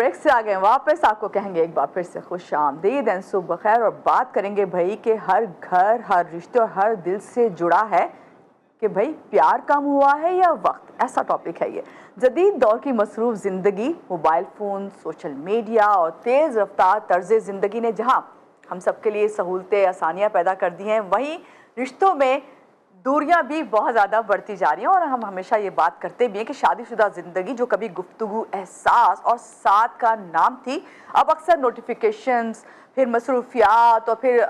Break سے آ گئے واپس. آپ کو کہیں گے ایک بار پھر سے خوش آمدید اینڈ صبح بخیر, اور بات کریں گے بھائی کہ ہر گھر, ہر رشتے اور ہر دل سے جڑا ہے کہ بھائی پیار کم ہوا ہے یا وقت. ایسا ٹاپک ہے یہ. جدید دور کی مصروف زندگی, موبائل فون, سوشل میڈیا اور تیز رفتار طرز زندگی نے جہاں ہم سب کے لیے سہولتیں, آسانیاں پیدا کر دی ہیں, وہیں رشتوں میں دوریاں بھی بہت زیادہ بڑھتی جا رہی ہیں. اور ہم ہمیشہ یہ بات کرتے بھی ہیں کہ شادی شدہ زندگی جو کبھی گفتگو, احساس اور ساتھ کا نام تھی, اب اکثر نوٹیفیکیشنز, پھر مصروفیات اور پھر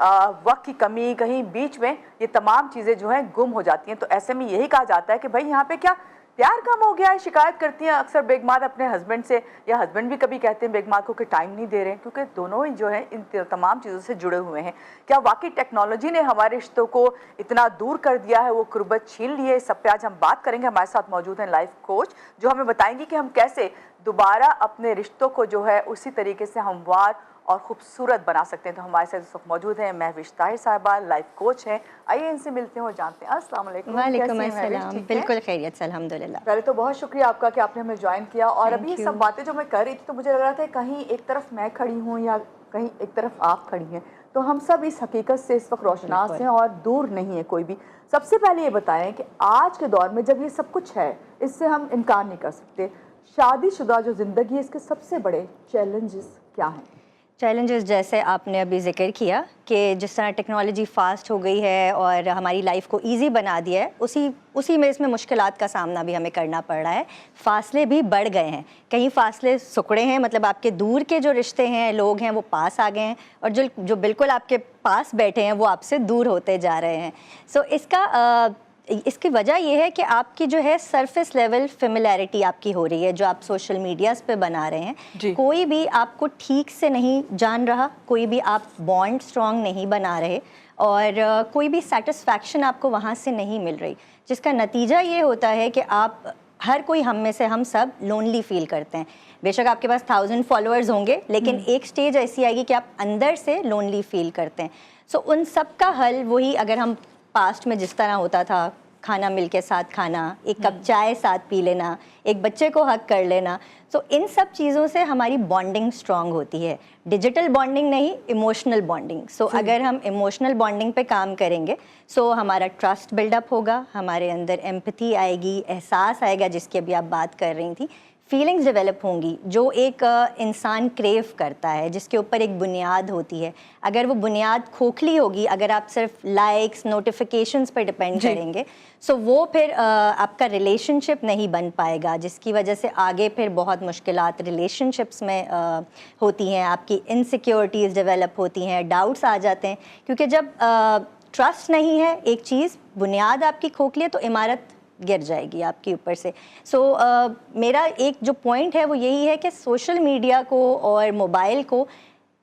وقت کی کمی, کہیں بیچ میں یہ تمام چیزیں جو ہیں گم ہو جاتی ہیں. تو ایسے میں یہی کہا جاتا ہے کہ بھائی یہاں پہ کیا پیار کم ہو گیا ہے. شکایت کرتی ہیں اکثر بیگمات اپنے ہسبینڈ سے, یا ہسبینڈ بھی کبھی کہتے ہیں بیگمات کو کہ ٹائم نہیں دے رہے ہیں, کیونکہ دونوں ہی جو ہیں ان تمام چیزوں سے جڑے ہوئے ہیں. کیا واقعی ٹیکنالوجی نے ہمارے رشتوں کو اتنا دور کر دیا ہے, وہ قربت چھین لی ہے؟ اس سب پہ آج ہم بات کریں گے. ہمارے ساتھ موجود ہیں لائف کوچ جو ہمیں بتائیں گی کہ ہم کیسے دوبارہ اپنے رشتوں کو جو ہے اسی طریقے سے ہموار اور خوبصورت بنا سکتے ہیں. تو ہمارے ساتھ اس وقت موجود ہیں مہوش طاہر صاحبہ, لائف کوچ ہیں. آئیے ان سے ملتے ہیں اور جانتے ہیں. السلام علیکم. وعلیکم السلام. بالکل خیریت سے الحمدللہ. پہلے تو بہت شکریہ آپ کا کہ آپ نے ہمیں جوائن کیا. اور ابھی یہ Thank you. سب باتیں جو میں کر رہی تھی تو مجھے لگ رہا تھا کہیں ایک طرف میں کھڑی ہوں یا کہیں ایک طرف آپ کھڑی ہیں, تو ہم سب اس حقیقت سے اس وقت روشناس ہیں اور دور نہیں ہے کوئی بھی. سب سے پہلے یہ بتائیں کہ آج کے دور میں جب یہ سب کچھ ہے, اس سے ہم انکار نہیں کر سکتے, شادی شدہ جو زندگی ہے اس کے سب سے بڑے چیلنجز کیا ہیں؟ چیلنجز جیسے آپ نے ابھی ذکر کیا کہ جس طرح ٹیکنالوجی فاسٹ ہو گئی ہے اور ہماری لائف کو ایزی بنا دیا ہے, اسی میں اس میں مشکلات کا سامنا بھی ہمیں کرنا پڑ رہا ہے. فاصلے بھی بڑھ گئے ہیں, کہیں فاصلے سکڑے ہیں, مطلب آپ کے دور کے جو رشتے ہیں, لوگ ہیں, وہ پاس آ گئے ہیں, اور جو بالکل آپ کے پاس بیٹھے ہیں وہ آپ سے دور ہوتے جا رہے ہیں. سو اس کی وجہ یہ ہے کہ آپ کی جو ہے سرفیس لیول فیملیرٹی آپ کی ہو رہی ہے, جو آپ سوشل میڈیاز پہ بنا رہے ہیں. کوئی بھی آپ کو ٹھیک سے نہیں جان رہا, کوئی بھی آپ بانڈ اسٹرانگ نہیں بنا رہے, اور کوئی بھی سیٹسفیکشن آپ کو وہاں سے نہیں مل رہی, جس کا نتیجہ یہ ہوتا ہے کہ آپ ہر کوئی, ہم سب لونلی فیل کرتے ہیں. بے شک آپ کے پاس 1000 فالوورز ہوں گے, لیکن ایک سٹیج ایسی آئے گی کہ آپ اندر سے لونلی فیل کرتے ہیں. سو ان سب کا حل وہی, اگر ہم پاسٹ میں جس طرح ہوتا تھا, کھانا مل کے ساتھ کھانا, ایک کپ چائے ساتھ پی لینا, ایک بچے کو حق کر لینا, سو ان سب چیزوں سے ہماری بانڈنگ اسٹرانگ ہوتی ہے. ڈیجیٹل بانڈنگ نہیں, ایموشنل بانڈنگ. سو اگر ہم ایموشنل بانڈنگ پہ کام کریں گے, سو ہمارا ٹرسٹ بلڈ اپ ہوگا, ہمارے اندر ایمپتھی آئے گی, احساس آئے گا جس کی ابھی آپ بات کر رہی تھیں, فیلنگز ڈیولپ ہوں گی جو ایک انسان کریو کرتا ہے, جس کے اوپر ایک بنیاد ہوتی ہے. اگر وہ بنیاد کھوکھلی ہوگی, اگر آپ صرف لائکس, نوٹیفیکیشنز پہ ڈپینڈ کریں گے, سو وہ پھر آپ کا ریلیشن شپ نہیں بن پائے گا, جس کی وجہ سے آگے پھر بہت مشکلات ریلیشن شپس میں ہوتی ہیں. آپ کی انسیکیورٹیز ڈیولپ ہوتی ہیں, ڈاؤٹس آ جاتے ہیں, کیونکہ جب ٹرسٹ نہیں ہے, ایک چیز بنیاد آپ کی کھوکھلی ہے, تو عمارت گر جائے گی آپ کے اوپر سے. سو میرا ایک جو پوائنٹ ہے وہ یہی ہے کہ سوشل میڈیا کو اور موبائل کو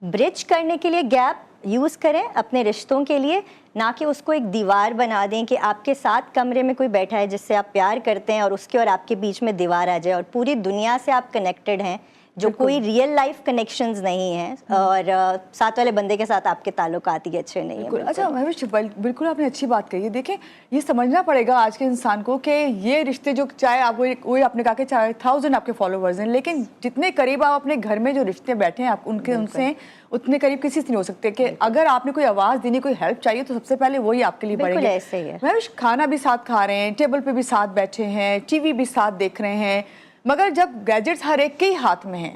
برج کرنے کے لیے گیپ یوز کریں اپنے رشتوں کے لیے, نہ کہ اس کو ایک دیوار بنا دیں کہ آپ کے ساتھ کمرے میں کوئی بیٹھا ہے جس سے آپ پیار کرتے ہیں, اور اس کے اور آپ کے بیچ میں دیوار آ جائے, اور پوری دنیا سے آپ کنیکٹڈ ہیں جو کوئی ریئل لائف کنیکشنز نہیں ہیں, اور ساتھ والے بندے کے ساتھ آپ کے تعلقات ہی اچھے نہیں ہیں. اچھا مہوش, بالکل آپ نے اچھی بات کہی ہے. دیکھیں یہ سمجھنا پڑے گا آج کے انسان کو کہ یہ رشتے جو, چاہے آپ وہی آپ نے کہا کہ چاہے 1000 آپ کے فالوورز ہیں, لیکن جتنے قریب آپ اپنے گھر میں جو رشتے بیٹھے ہیں آپ ان سے اتنے قریب کسی سے نہیں ہو سکتے. کہ اگر آپ نے کوئی آواز دینی, کوئی ہیلپ چاہیے, تو سب سے پہلے وہی آپ کے لیے بڑھیں گے. ایسے ہی ہے. مہوش, کھانا بھی ساتھ کھا رہے ہیں, ٹیبل پہ بھی ساتھ بیٹھے ہیں, ٹی وی بھی ساتھ دیکھ رہے ہیں, مگر جب گیجٹس ہر ایک کے ہی ہاتھ میں ہیں,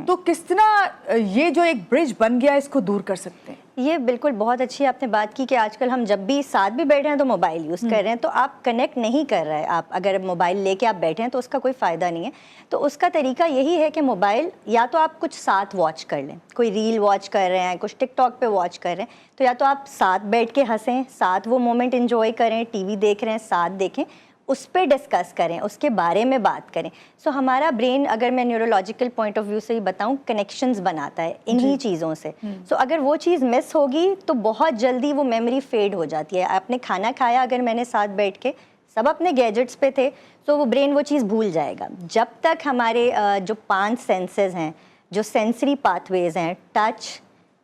تو کس طرح یہ جو ایک برج بن گیا اس کو دور کر سکتے ہیں؟ یہ بالکل بہت اچھی آپ نے بات کی کہ آج کل ہم جب بھی ساتھ بھی بیٹھے ہیں تو موبائل یوز کر رہے ہیں, تو آپ کنیکٹ نہیں کر رہے. آپ اگر موبائل لے کے آپ بیٹھے ہیں تو اس کا کوئی فائدہ نہیں ہے. تو اس کا طریقہ یہی ہے کہ موبائل یا تو آپ کچھ ساتھ واچ کر لیں, کوئی ریل واچ کر رہے ہیں, کچھ ٹک ٹاک پہ واچ کر رہے ہیں, تو یا تو آپ ساتھ بیٹھ کے ہنسیں, ساتھ وہ مومنٹ انجوائے کریں, ٹی وی دیکھ رہے ہیں ساتھ دیکھیں, اس پہ ڈسکس کریں, اس کے بارے میں بات کریں. سو ہمارا برین, اگر میں نیورولوجیکل پوائنٹ آف ویو سے ہی بتاؤں, کنیکشنز بناتا ہے انہی چیزوں سے. سو اگر وہ چیز مس ہوگی تو بہت جلدی وہ میموری فیڈ ہو جاتی ہے. آپ نے کھانا کھایا, اگر میں نے ساتھ بیٹھ کے, سب اپنے گیجٹس پہ تھے, تو وہ برین وہ چیز بھول جائے گا. جب تک ہمارے جو 5 سینسز ہیں, جو سینسری پاتھ ویز ہیں, ٹچ,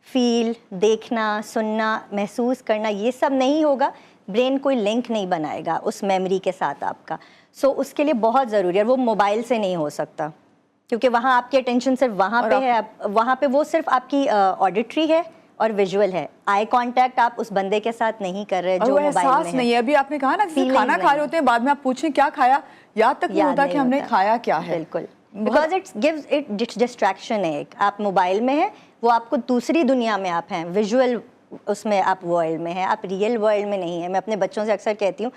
فیل, دیکھنا, سننا, محسوس کرنا, یہ سب نہیں ہوگا, برین کوئی لنک نہیں بنائے گا اس میموری کے ساتھ آپ کا. سو اس کے لیے بہت ضروری ہے, وہ موبائل سے نہیں ہو سکتا, کیونکہ وہاں آپ کی اٹینشن صرف وہاں پہ ہے, وہاں پہ وہ صرف آپ کی آڈیٹری ہے اور ویژول ہے, آئی کانٹیکٹ آپ اس بندے کے ساتھ نہیں کر رہے جو موبائل میں ہے. نہیں ہے. ابھی آپ نے کہا نا کھانا کھا رہے ہوتے ہیں, بعد میں آپ پوچھیں کیا کھایا, یاد تک نہیں ہوتا کہ ہم نے کھایا کیا ہے. بالکل, because it gives it distraction ہے. آپ موبائل میں ہیں, وہ آپ کو دوسری دنیا میں آپ ہیں, ویژول اس میں آپ ورلڈ میں ہیں, آپ ریئل ورلڈ میں نہیں ہیں. میں اپنے بچوں سے اکثر کہتی ہوں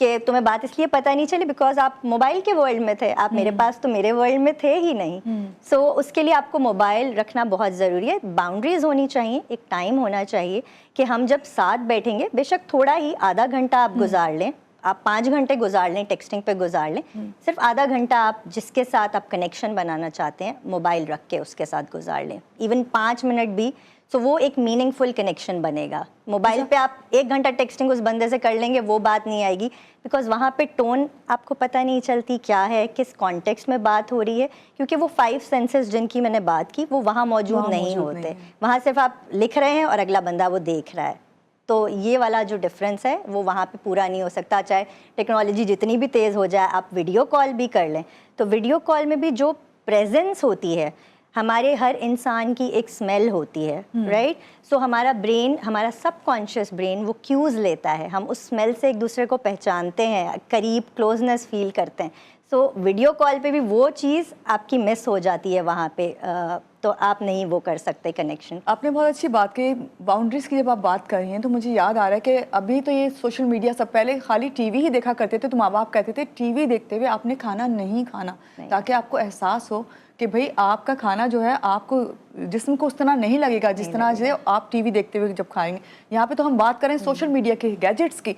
کہ تمہیں بات اس لیے پتہ نہیں چلی بیکاز آپ موبائل کے ورلڈ میں تھے, آپ میرے پاس تو میرے ورلڈ میں تھے ہی نہیں. سو اس کے لیے آپ کو موبائل رکھنا بہت ضروری ہے. باؤنڈریز ہونی چاہیے, ایک ٹائم ہونا چاہیے کہ ہم جب ساتھ بیٹھیں گے, بے شک تھوڑا ہی آدھا گھنٹہ آپ گزار لیں, آپ 5 گھنٹے گزار لیں ٹیکسٹنگ پہ گزار لیں, صرف آدھا گھنٹہ آپ جس کے ساتھ آپ کنیکشن بنانا چاہتے ہیں موبائل رکھ کے اس کے ساتھ گزار لیں, ایون 5 منٹ بھی. سو وہ ایک میننگ فل کنیکشن بنے گا. موبائل پہ آپ 1 گھنٹہ ٹیکسٹنگ اس بندے سے کر لیں گے, وہ بات نہیں آئے گی, بیکاز وہاں پہ ٹون آپ کو پتہ نہیں چلتی کیا ہے, کس کانٹیکسٹ میں بات ہو رہی ہے, کیونکہ وہ 5 سینسز جن کی میں نے بات کی وہ وہاں موجود نہیں ہوتے. وہاں صرف آپ لکھ رہے ہیں اور اگلا بندہ وہ دیکھ رہا ہے. تو یہ والا جو ڈفرینس ہے وہ وہاں پہ پورا نہیں ہو سکتا, چاہے ٹیکنالوجی جتنی بھی تیز ہو جائے. آپ ویڈیو کال بھی کر لیں تو ویڈیو کال میں بھی جو پریزنس ہوتی ہے, ہمارے ہر انسان کی ایک اسمیل ہوتی ہے, رائٹ. سو ہمارا برین, ہمارا سب کانشیس برین وہ کیوز لیتا ہے, ہم اس اسمیل سے ایک دوسرے کو پہچانتے ہیں, قریب کلوزنس فیل کرتے ہیں. سو ویڈیو کال پہ بھی وہ چیز آپ کی مس ہو جاتی ہے وہاں پہ, تو آپ نہیں وہ کر سکتے کنیکشن. آپ نے بہت اچھی بات کی باؤنڈریز کی. جب آپ بات کر رہی ہیں تو مجھے یاد آ رہا ہے کہ ابھی تو یہ سوشل میڈیا, سب پہلے خالی ٹی وی ہی دیکھا کرتے تھے, تو ماں باپ کہتے تھے ٹی وی دیکھتے ہوئے آپ نے کھانا نہیں کھانا, تاکہ آپ کو احساس ہو کہ بھئی آپ کا کھانا جو ہے آپ کو جسم کو اس طرح نہیں لگے گا جس طرح سے آپ ٹی وی دیکھتے ہوئے جب کھائیں گے. یہاں پہ تو ہم بات کریں سوشل میڈیا کی, گیجٹس کی.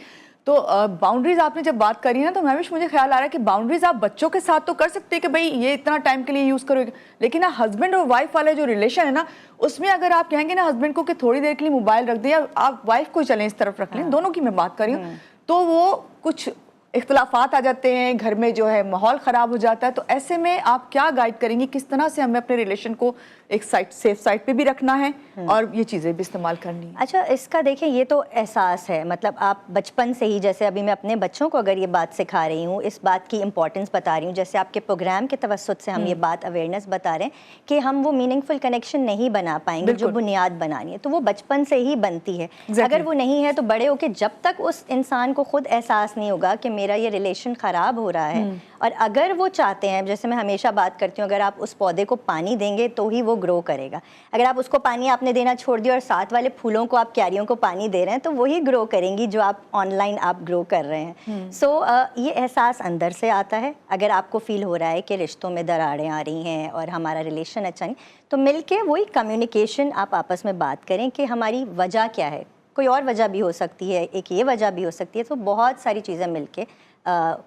تو باؤنڈریز آپ نے جب بات کری نا, تو مہوش مجھے خیال آ رہا ہے کہ باؤنڈریز آپ بچوں کے ساتھ تو کر سکتے ہیں کہ بھئی یہ اتنا ٹائم کے لیے یوز کرو, لیکن ہسبینڈ اور وائف والے جو ریلیشن ہے نا, اس میں اگر آپ کہیں گے نا ہسبینڈ کو کہ تھوڑی دیر کے لیے موبائل رکھ دیں, یا آپ وائف کو چلیں اس طرف رکھ لیں, دونوں کی میں بات کر رہی ہوں, تو وہ کچھ اختلافات آ جاتے ہیں, گھر میں جو ہے ماحول خراب ہو جاتا ہے. تو ایسے میں آپ کیا گائیڈ کریں گی, کس طرح سے ہمیں اپنے ریلیشن کو ایک سیف سائٹ پہ بھی رکھنا ہے اور یہ چیزیں بھی استعمال کرنی ہیں؟ اچھا, اس کا دیکھیں یہ تو احساس ہے, مطلب آپ بچپن سے ہی, جیسے ابھی میں اپنے بچوں کو اگر یہ بات سکھا رہی ہوں, اس بات کی امپورٹنس بتا رہی ہوں, جیسے آپ کے پروگرام کے توسط سے ہم یہ بات اویئرنیس بتا رہے ہیں کہ ہم وہ میننگ فل کنیکشن نہیں بنا پائیں گے جو بنیاد بنانی ہے, تو وہ بچپن سے ہی بنتی ہے. اگر وہ نہیں ہے تو بڑے ہو کے جب تک اس انسان کو خود احساس نہیں ہوگا کہ میرا یہ ریلیشن خراب ہو رہا ہے, اور اگر وہ چاہتے ہیں, جیسے میں ہمیشہ بات کرتی ہوں, اگر آپ اس پودے کو پانی دیں گے تو ہی وہ گرو کرے گا. اگر آپ اس کو پانی آپ نے دینا چھوڑ دیا اور ساتھ والے پھولوں کو آپ کیاریوں کو پانی دے رہے ہیں, تو وہی گرو کریں گی جو آپ آن لائن آپ گرو کر رہے ہیں. سو یہ احساس اندر سے آتا ہے. اگر آپ کو فیل ہو رہا ہے کہ رشتوں میں دراڑیں آ رہی ہیں اور ہمارا ریلیشن اچھا نہیں, تو مل کے وہی کمیونیکیشن آپ آپس میں بات کریں کہ ہماری وجہ کیا ہے. کوئی اور وجہ بھی ہو سکتی ہے, ایک یہ وجہ بھی ہو سکتی ہے, تو بہت ساری چیزیں مل کے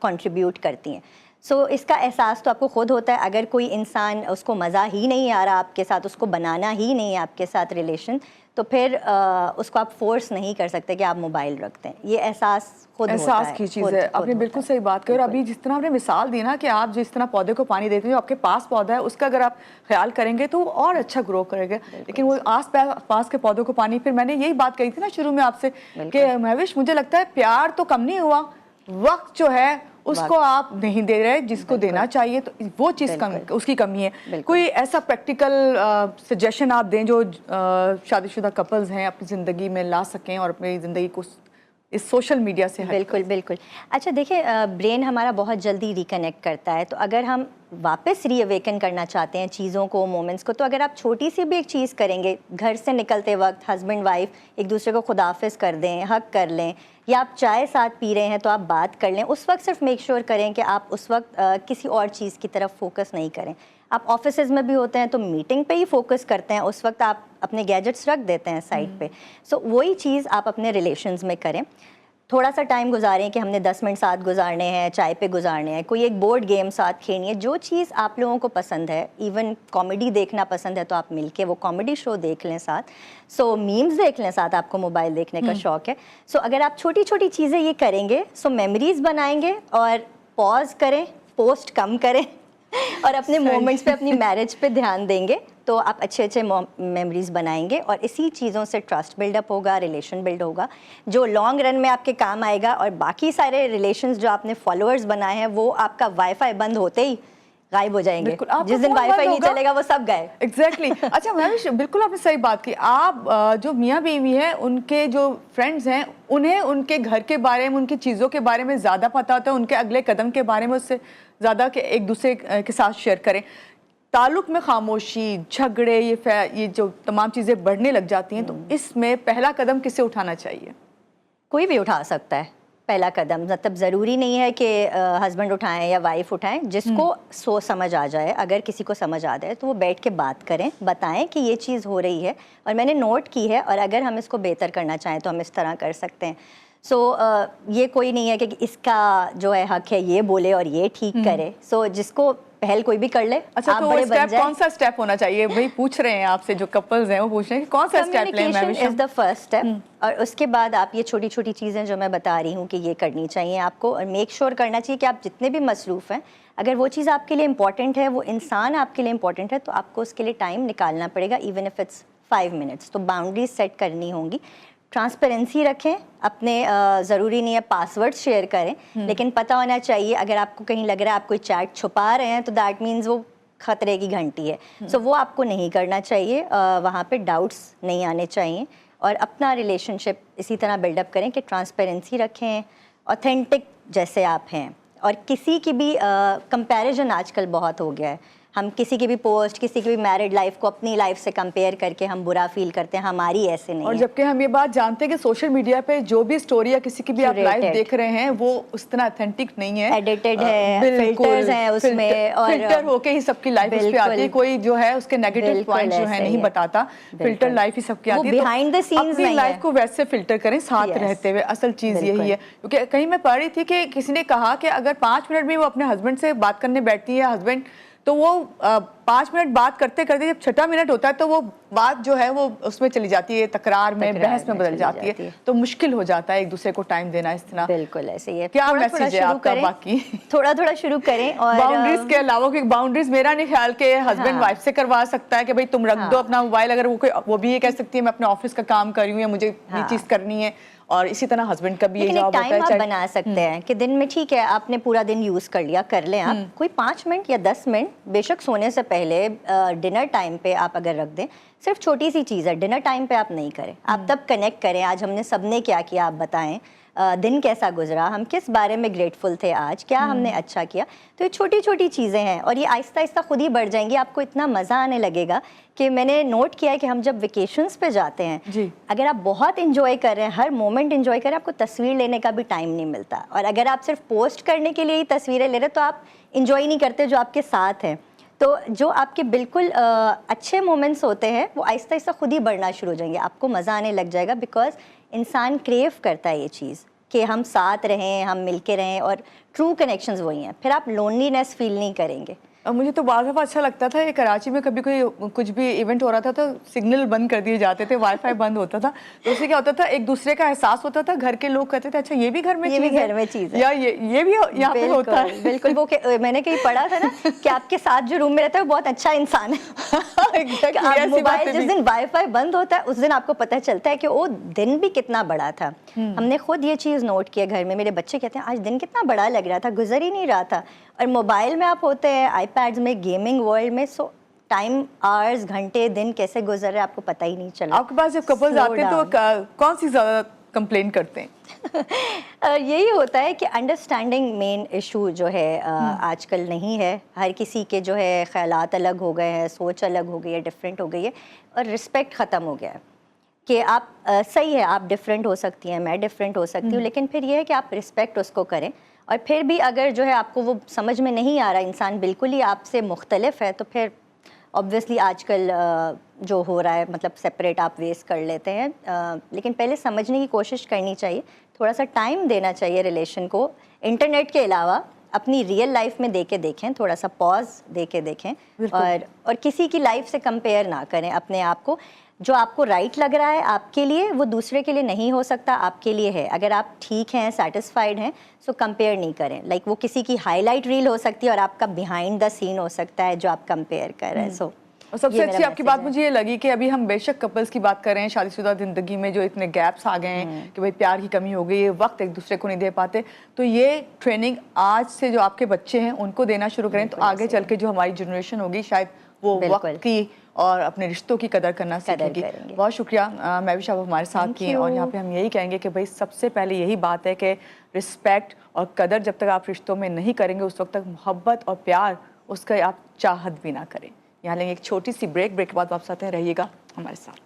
کنٹریبیوٹ کرتی ہیں. سو اس کا احساس تو آپ کو خود ہوتا ہے. اگر کوئی انسان اس کو مزہ ہی نہیں آ رہا آپ کے ساتھ, اس کو بنانا ہی نہیں ہے آپ کے ساتھ ریلیشن, تو پھر اس کو آپ فورس نہیں کر سکتے کہ آپ موبائل رکھتے ہیں. یہ احساس خود ہوتا ہے. احساس کی چیز ہے. آپ نے بالکل صحیح بات کی. اور ابھی جس طرح آپ نے مثال دی نا کہ آپ جس طرح پودے کو پانی دیتے ہیں, جو آپ کے پاس پودا ہے اس کا اگر آپ خیال کریں گے تو وہ اور اچھا گرو کرے گا. لیکن وہ آس پاس کے پودوں کو پانی, پھر میں نے یہی بات کہی تھی نا شروع میں آپ سے کہ مہوش مجھے لگتا ہے پیار تو کم نہیں ہوا, وقت جو ہے اس کو آپ نہیں دے رہے جس کو دینا چاہیے, تو وہ چیز اس کی کمی ہے. کوئی ایسا پریکٹیکل سجیشن آپ دیں جو شادی شدہ کپلز ہیں اپنی زندگی میں لا سکیں اور اپنی زندگی کو اس سوشل میڈیا سے بالکل. اچھا دیکھیں, برین ہمارا بہت جلدی ریکنیکٹ کرتا ہے, تو اگر ہم واپس ری اویکن کرنا چاہتے ہیں چیزوں کو, مومنٹس کو, تو اگر آپ چھوٹی سی بھی ایک چیز کریں گے, گھر سے نکلتے وقت ہسبینڈ وائف ایک دوسرے کو خداحافظ کر دیں, حق کر لیں, یا آپ چائے ساتھ پی رہے ہیں تو آپ بات کر لیں, اس وقت صرف میک شیور کریں کہ آپ اس وقت کسی اور چیز کی طرف فوکس نہیں کریں. آپ آفیسز میں بھی ہوتے ہیں تو میٹنگ پہ ہی فوکس کرتے ہیں, اس وقت آپ اپنے گیجٹس رکھ دیتے ہیں سائڈ پہ. سو وہی چیز آپ اپنے ریلیشنز میں کریں. تھوڑا سا ٹائم گزاریں کہ ہم نے 10 منٹ ساتھ گزارنے ہیں, چائے پہ گزارنے ہیں, کوئی ایک بورڈ گیم ساتھ کھیلنی ہے, جو چیز آپ لوگوں کو پسند ہے. ایون کامیڈی دیکھنا پسند ہے تو آپ مل کے وہ کامیڈی شو دیکھ لیں ساتھ. سو میمز دیکھ لیں ساتھ, آپ کو موبائل دیکھنے کا شوق ہے. سو اگر آپ چھوٹی چھوٹی چیزیں یہ کریں گے, سو میموریز بنائیں گے, اور پاز کریں, پوسٹ کم کریں, اور اپنے مومنٹس پہ, اپنی میرج پہ دھیان دیں گے, تو آپ اچھے میموریز بنائیں گے. اور اسی چیزوں سے ٹرسٹ بلڈ اپ ہوگا, ریلیشن بلڈ ہوگا, جو لانگ رن میں آپ کے کام آئے گا. اور باقی سارے ریلیشنز جو آپ نے فالوورز بنائے ہیں, وہ آپ کا وائی فائی بند ہوتے ہی غائب ہو جائیں گے. بالکل، آپ کا جس دن فون وائی فائی بند نہیں ہوگا. چلے گا وہ سب گئے. ایگزیکٹلی. اچھا مہوش، بالکل آپ نے صحیح بات کی. آپ جو میاں بیوی ہیں ان کے جو فرینڈز ہیں انہیں ان کے گھر کے بارے میں، ان کی چیزوں کے بارے میں زیادہ پتہ ہوتا ہے، ان کے اگلے قدم کے بارے میں اس سے زیادہ کہ ایک دوسرے کے ساتھ شیئر کریں. تعلق میں خاموشی، جھگڑے، یہ جو تمام چیزیں بڑھنے لگ جاتی ہیں، تو اس میں پہلا قدم کسے اٹھانا چاہیے؟ کوئی بھی اٹھا سکتا ہے پہلا قدم. مطلب ضروری نہیں ہے کہ ہسبینڈ اٹھائیں یا وائف اٹھائیں. جس کو سوچ سمجھ آ جائے، اگر کسی کو سمجھ آ جائے تو وہ بیٹھ کے بات کریں، بتائیں کہ یہ چیز ہو رہی ہے اور میں نے نوٹ کی ہے، اور اگر ہم اس کو بہتر کرنا چاہیں تو ہم اس طرح کر سکتے ہیں. سو یہ کوئی نہیں ہے کہ اس کا جو ہے حق ہے یہ بولے اور یہ ٹھیک کرے. سو جس کو پہل کوئی بھی کر لے. اچھا، تو اسٹیپ کون سا اسٹیپ ہونا چاہیے؟ وہی پوچھ رہے ہیں آپ سے، جو کپلز ہیں وہ پوچھ رہے ہیں کہ کون سا اسٹیپ لیں؟ Communication is the first step. اور اس کے بعد آپ یہ چھوٹی چھوٹی چیزیں جو میں بتا رہی ہوں کہ یہ کرنی چاہیے آپ کو، اور میک شیور کرنا چاہیے کہ آپ جتنے بھی مصروف ہیں، اگر وہ چیز آپ کے لیے امپورٹنٹ ہے، وہ انسان آپ کے لیے امپورٹنٹ ہے، تو آپ کو اس کے لیے ٹائم نکالنا پڑے گا، ایون اف اٹس 5 منٹس. تو باؤنڈریز سیٹ کرنی ہوں گی. ٹرانسپیرنسی رکھیں اپنے. ضروری نہیں ہے پاسورڈ شیئر کریں، لیکن پتہ ہونا چاہیے اگر آپ کو کہیں لگ رہا ہے آپ کوئی چیٹ چھپا رہے ہیں تو دیٹ مینز وہ خطرے کی گھنٹی ہے. سو وہ آپ کو نہیں کرنا چاہیے. وہاں پہ ڈاؤٹس نہیں آنے چاہیے، اور اپنا ریلیشن شپ اسی طرح بلڈ اپ کریں کہ ٹرانسپیرنسی رکھیں، اوتھینٹک جیسے آپ ہیں. اور کسی کی بھی کمپیریزن آج کل بہت ہو گیا ہے. ہم کسی کی بھی پوسٹ، کسی کی بھی میرڈ لائف کو اپنی لائف سے کمپیئر کر کے ہم برا فیل کرتے ہیں. ہماری ایسے نہیں ہے. اور جبکہ ہم یہ بات جانتے ہیں کہ سوشل میڈیا پہ جو بھی سٹوری یا کسی کی بھی آپ لائف دیکھ رہے ہیں وہ اس طرح اتھینٹک نہیں ہے، ایڈیٹڈ ہے، فلٹرز ہیں اس میں، اور فلٹر ہو کے ہی سب کی لائف اس پہ آتی ہے. کوئی جو ہے اس کے نیگیٹو پوائنٹ جو ہے نہیں بتاتا، فلٹر لائف ہی سب کی آتی ہے. بیہائنڈ دا سینز اپنی لائف کو ویسے فلٹر کریں ساتھ رہتے ہوئے. اصل چیز یہی ہے. کیونکہ کہیں میں پڑھ رہی تھی کہ کسی نے کہا کہ اگر 5 منٹ بھی وہ اپنے ہسبینڈ سے بات کرنے بیٹھتی ہے، ہسبینڈ، تو وہ 5 منٹ بات کرتے کرتے جب 6واں منٹ ہوتا ہے تو وہ بات جو ہے وہ اس میں چلی جاتی ہے، تکرار میں، بحث میں بدل جاتی ہے. تو مشکل ہو جاتا ہے ایک دوسرے کو ٹائم دینا اس طرح. بالکل ایسے ہی ہے. کیا میسج ہے آپ کا باقی؟ تھوڑا تھوڑا شروع کریں. اور باؤنڈریز کے علاوہ، کہ باؤنڈریز میرا نہیں خیال کہ ہسبینڈ وائف سے کروا سکتا ہے کہ بھائی تم رکھ دو اپنا موبائل. اگر وہ بھی یہ کہہ سکتی ہے میں اپنے آفس کا کام کر رہی ہوں یا مجھے یہ چیز کرنی ہے. اور اسی طرح ہسبینڈ کا بھی یہ جواب ہوتا ہے. ٹائم آپ بنا سکتے ہیں کہ دن میں ٹھیک ہے آپ نے پورا دن یوز کر لیا، کر لیں آپ کوئی 5 منٹ یا 10 منٹ، بے شک سونے سے پہلے ڈنر ٹائم پہ آپ اگر رکھ دیں. صرف چھوٹی سی چیز ہے، ڈنر ٹائم پہ آپ نہیں کریں. آپ تب کنیکٹ کریں آج ہم نے سب نے کیا کیا، آپ بتائیں دن کیسا گزرا، ہم کس بارے میں گریٹفل تھے آج، کیا ہم نے اچھا کیا. تو یہ چھوٹی چھوٹی چیزیں ہیں اور یہ آہستہ آہستہ خود ہی بڑھ جائیں گی. آپ کو اتنا مزہ آنے لگے گا کہ میں نے نوٹ کیا ہے کہ ہم جب ویکیشنز پہ جاتے ہیں، اگر آپ بہت انجوائے کر رہے ہیں، ہر مومنٹ انجوائے کر رہے ہیں، آپ کو تصویر لینے کا بھی ٹائم نہیں ملتا. اور اگر آپ صرف پوسٹ کرنے کے لیے ہی تصویریں لے رہے تو آپ انجوائے نہیں کرتے جو آپ کے ساتھ ہیں. تو جو آپ کے بالکل اچھے مومنٹس ہوتے ہیں وہ آہستہ آہستہ خود ہی بڑھنا شروع ہو جائیں گے. آپ کو مزہ آنے لگ جائے گا، بیکاز انسان کریو کرتا ہے یہ چیز کہ ہم ساتھ رہیں، ہم مل کے رہیں، اور ٹرو کنیکشنز وہی ہیں. پھر آپ لونلینس فیل نہیں کریں گے. مجھے تو بعض دفعہ اچھا لگتا تھا، یہ کراچی میں کبھی کوئی کچھ بھی ایونٹ ہو رہا تھا تو سگنل بند کر دیے جاتے تھے، وائی فائی بند ہوتا تھا. تو اس سے کیا ہوتا تھا، ایک دوسرے کا احساس ہوتا تھا. گھر کے لوگ کہتے تھے اچھا یہ بھی گھر میں چیز ہے یا یہ بھی یہاں پہ ہوتا ہے. بالکل. وہ میں نے کہیں پڑھا تھا نا کہ آپ کے ساتھ جو روم میں رہتا ہے وہ بہت اچھا انسان ہے. موبائل جس دن وائی فائی بند ہوتا ہے اس دن آپ کو پتہ چلتا ہے کہ وہ دن بھی کتنا بڑا تھا. ہم نے خود یہ چیز نوٹ کیا گھر میں. میرے بچے کہتے ہیں آج دن کتنا بڑا لگ رہا تھا، گزر ہی نہیں رہا تھا. اور موبائل میں آپ ہوتے ہیں، آئی پیڈز میں، گیمنگ ورلڈ میں. سو ٹائم، آورز، گھنٹے، دن کیسے گزر رہے آپ کو پتہ ہی نہیں چلا. آپ کے پاس جب کپلز آتے ہیں تو کون سی زیادہ کمپلین کرتے ہیں؟ یہی ہوتا ہے کہ انڈرسٹینڈنگ مین ایشو جو ہے آج کل نہیں ہے. ہر کسی کے جو ہے خیالات الگ ہو گئے ہیں، سوچ الگ ہو گئی ہے، ڈفرینٹ ہو گئی ہے، اور رسپیکٹ ختم ہو گیا ہے. کہ آپ صحیح ہے، آپ ڈفرینٹ ہو سکتی ہیں، میں ڈفرینٹ ہو سکتی ہوں، لیکن پھر یہ ہے کہ آپ رسپیکٹ اس کو کریں. اور پھر بھی اگر جو ہے آپ کو وہ سمجھ میں نہیں آ رہا، انسان بالکل ہی آپ سے مختلف ہے، تو پھر آبویسلی آج کل جو ہو رہا ہے مطلب سپریٹ آپ ویسٹ کر لیتے ہیں. لیکن پہلے سمجھنے کی کوشش کرنی چاہیے، تھوڑا سا ٹائم دینا چاہیے ریلیشن کو. انٹرنیٹ کے علاوہ اپنی ریئل لائف میں دے کے دیکھیں، تھوڑا سا پاز دے کے دیکھیں، اور کسی کی لائف سے کمپیئر نہ کریں اپنے آپ کو. جو آپ کو رائٹ لگ رہا ہے آپ کے لیے وہ دوسرے کے لیے نہیں ہو سکتا، آپ کے لیے ہے. اگر آپ ٹھیک ہیں، سیٹسفائیڈ ہیں، سو کمپیئر نہیں کریں. لائک وہ کسی کی ہائی لائٹ ریل ہو سکتی ہے اور آپ کا بیہائنڈ دا سین ہو سکتا ہے جو آپ کمپیئر کر رہے ہیں. سو اور سب سے اچھی آپ کی بات مجھے یہ لگی کہ ابھی ہم بے شک کپلز کی بات کر رہے ہیں شادی شدہ زندگی میں جو اتنے گیپس آ گئے ہیں کہ بھائی پیار کی کمی ہو گئی ہے, وقت ایک دوسرے کو نہیں دے پاتے, تو یہ ٹریننگ آج سے جو آپ کے بچے ہیں ان کو دینا شروع کریں تو آگے چل کے جو ہماری جنریشن ہوگی شاید وہ وقت کی اور اپنے رشتوں کی قدر کرنا سیکھے گی. بہت شکریہ مہوش آپ ہمارے ساتھ کی ہیں, اور یہاں پہ ہم یہی کہیں گے کہ بھائی سب سے پہلے یہی بات ہے کہ رسپیکٹ اور قدر جب تک آپ رشتوں میں نہیں کریں گے اس وقت تک محبت اور پیار اس کا آپ چاہت بھی نہ کریں. یہاں لیں گے ایک چھوٹی سی بریک کے بعد واپس آتے ہیں, رہیے گا ہمارے ساتھ.